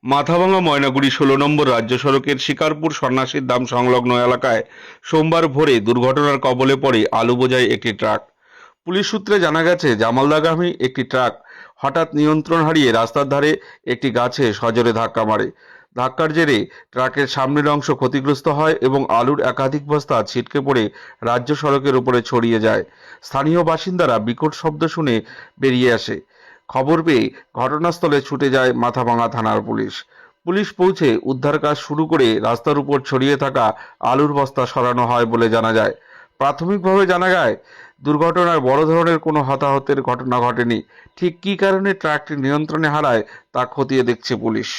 মাথাভাঙা ময়নাগুড়ি ১৬ নম্বর রাজ্য সড়কের শিকারপুর সন্ন্যাসীর ধাম সংলগ্ন এলাকায় সোমবার ভোরে দুর্ঘটনার কবলে পড়ে আলু বোঝাই একটি ট্রাক। পুলিশ সূত্রে জানা গেছে, জামালদাগামী একটি ট্রাক হঠাৎ নিয়ন্ত্রণ হারিয়ে রাস্তার ধারে একটি গাছে সজোরে ধাক্কা মারে। ধাক্কার জেরে ট্রাকের সামনের অংশ ক্ষতিগ্রস্ত হয় এবং আলুর একাধিক বস্তা ছিটকে পড়ে রাজ্য সড়কের উপরে ছড়িয়ে যায়। স্থানীয় বাসিন্দারা বিকট শব্দ শুনে বেরিয়ে আসে। খবর পেয়ে ঘটনাস্থলে ছুটে যায় মাথাভাঙা থানার পুলিশ। পুলিশ পৌঁছে উদ্ধার কাজ শুরু করে রাস্তার উপর ছড়িয়ে থাকা আলুর বস্তা সরানো হয় বলে জানা যায়। প্রাথমিকভাবে জানা যায়, দুর্ঘটনায় বড় ধরনের কোনো হতাহতের ঘটনা ঘটেনি। ঠিক কী কারণে ট্রাকটি নিয়ন্ত্রণে হারায় তা খতিয়ে দেখছে পুলিশ।